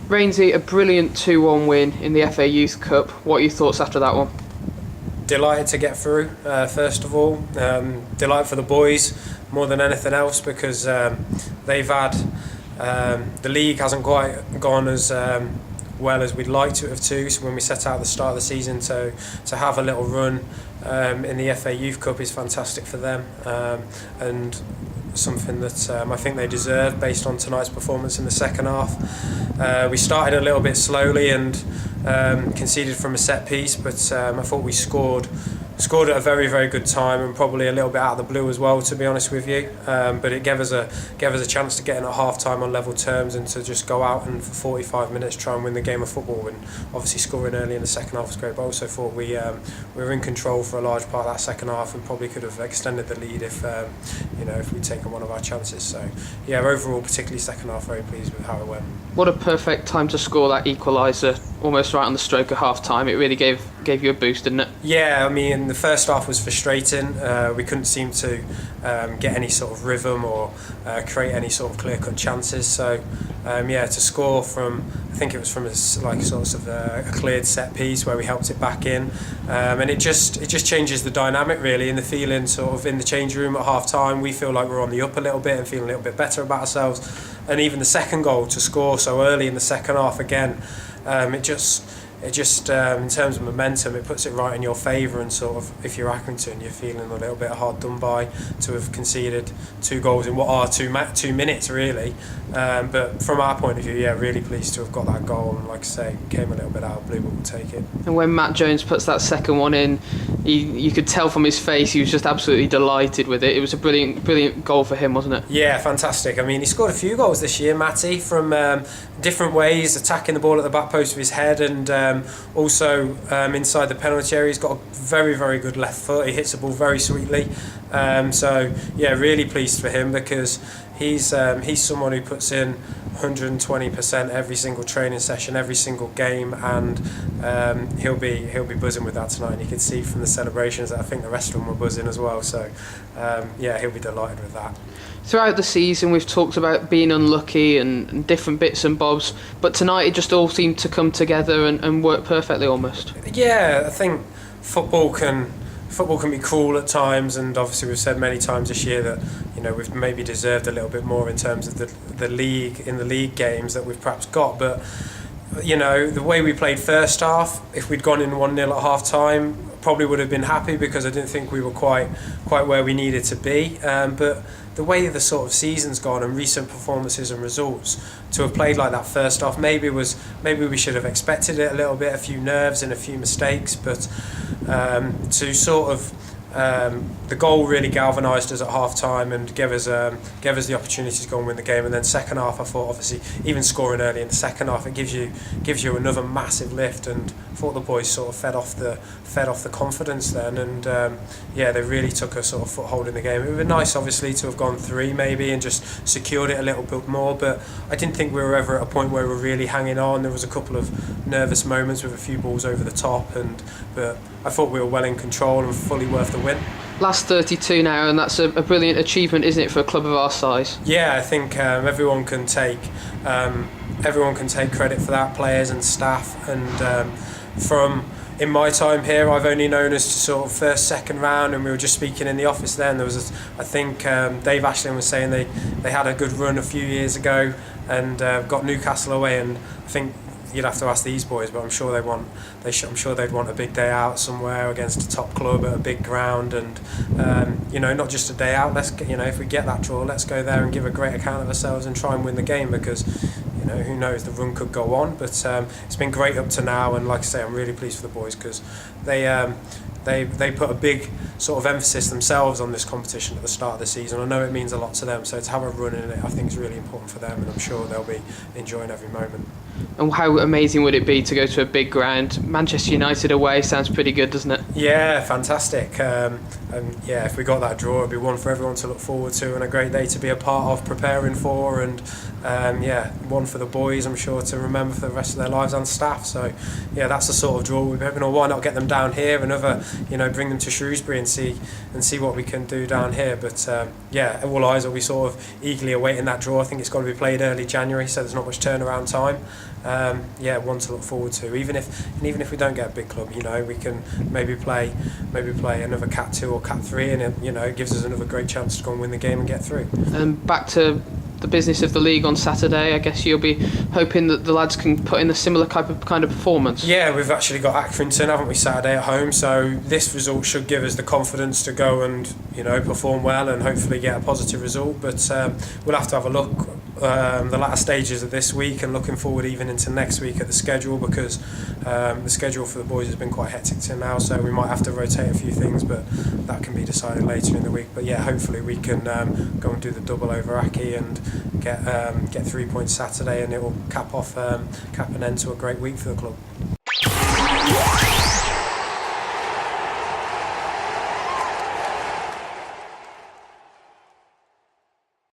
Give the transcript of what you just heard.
Rainsy, a brilliant 2-1 win in the FA Youth Cup. What are your thoughts after that one? Delighted to get through, first of all. Delighted for the boys more than anything else, because they've had the league hasn't quite gone as well as we'd like to have too. So when we set out at the start of the season to have a little run in the FA Youth Cup is fantastic for them, and something that I think they deserve based on tonight's performance in the second half. We started a little bit slowly and conceded from a set piece, but I thought we scored at a very, very good time, and probably a little bit out of the blue as well, to be honest with you. But it gave us a chance to get in at half time on level terms and to just go out and for 45 minutes try and win the game of football. And obviously scoring early in the second half was great, but I also thought we were in control for a large part of that second half and probably could have extended the lead if we'd taken one of our chances. So yeah, overall, particularly second half, very pleased with how it went. What a perfect time to score that equaliser, almost right on the stroke of half time. It really gave you a boost, didn't it? Yeah, I mean, the first half was frustrating. We couldn't seem to get any sort of rhythm or create any sort of clear-cut chances. So to score from, I think it was from a cleared set piece where we helped it back in, and it just changes the dynamic really, and the feeling sort of in the change room at half time. We feel like we're on the up a little bit and feeling a little bit better about ourselves. And even the second goal, to score so early in the second half again, it just in terms of momentum, it puts it right in your favour, and sort of if you're Accrington, you're feeling a little bit hard done by to have conceded 2 goals in what are 2 minutes really. But from our point of view, yeah, really pleased to have got that goal, and like I say, came a little bit out of blue, but we'll take it. And when Matt Jones puts that second one in, you could tell from his face he was just absolutely delighted with it. It was a brilliant goal for him, wasn't it? Yeah, fantastic. I mean, he scored a few goals this year, Matty, from different ways, attacking the ball at the back post with his head, and also inside the penalty area. He's got a very, very good left foot. He hits the ball very sweetly. So yeah, really pleased for him, because he's someone who puts in 120% every single training session, every single game, and he'll be buzzing with that tonight. And you can see from the celebrations that I think the rest of them were buzzing as well. So he'll be delighted with that. Throughout the season, we've talked about being unlucky and different bits and bobs, but tonight it just all seemed to come together and work perfectly almost. Yeah, I think football can be cruel at times, and obviously we've said many times this year that we've maybe deserved a little bit more in terms of the league games that we've perhaps got. But the way we played first half, if we'd gone in 1-0 at half time, probably would have been happy, because I didn't think we were quite where we needed to be. But the way the sort of season's gone and recent performances and results, to have played like that first half, maybe we should have expected it a little bit, a few nerves and a few mistakes, but to sort of the goal really galvanised us at half time and gave us the opportunity to go and win the game. And then second half, I thought, obviously even scoring early in the second half, it gives you another massive lift, and I thought the boys sort of fed off the confidence then, and they really took a sort of foothold in the game. It would be nice obviously to have gone 3 maybe and just secured it a little bit more, but I didn't think we were ever at a point where we were really hanging on. There was a couple of nervous moments with a few balls over the top, but I thought we were well in control and fully worth the win. Last 32 now, and that's a brilliant achievement, isn't it, for a club of our size? Yeah, I think everyone can take credit for that, players and staff. And in my time here, I've only known us to sort of first, second round, and we were just speaking in the office then. There was, I think Dave Ashton was saying they had a good run a few years ago and got Newcastle away, and I think you'd have to ask these boys, but I'm sure they'd want a big day out somewhere against a top club at a big ground, and not just a day out. If we get that draw, let's go there and give a great account of ourselves and try and win the game, because who knows, the run could go on. But it's been great up to now, and like I say, I'm really pleased for the boys, because they put a big sort of emphasis themselves on this competition at the start of the season. I know it means a lot to them, so to have a run in it, I think is really important for them, and I'm sure they'll be enjoying every moment. And how amazing would it be to go to a big ground? Manchester United away sounds pretty good, doesn't it? Yeah, fantastic. And if we got that draw, it'd be one for everyone to look forward to, and a great day to be a part of, preparing for, and one for the boys, I'm sure, to remember for the rest of their lives, and staff. So yeah, that's the sort of draw we're hoping. Or why not get them down here, bring them to Shrewsbury and see what we can do down here. But all eyes will be sort of eagerly awaiting that draw. I think it's got to be played early January, so there's not much turnaround time. one to look forward to. Even if we don't get a big club, we can maybe play another Cat 2 or Cat 3, and it gives us another great chance to go and win the game and get through. Back to the business of the league on Saturday, I guess you'll be hoping that the lads can put in a similar kind of performance. Yeah, we've actually got Accrington, haven't we, Saturday at home, so this result should give us the confidence to go and perform well and hopefully get a positive result, but we'll have to have a look the latter stages of this week and looking forward even into next week at the schedule, because the schedule for the boys has been quite hectic till now, so we might have to rotate a few things, but that can be decided later in the week. But yeah, hopefully we can go and do the double over Aki and get 3 points Saturday, and it will cap an end to a great week for the club.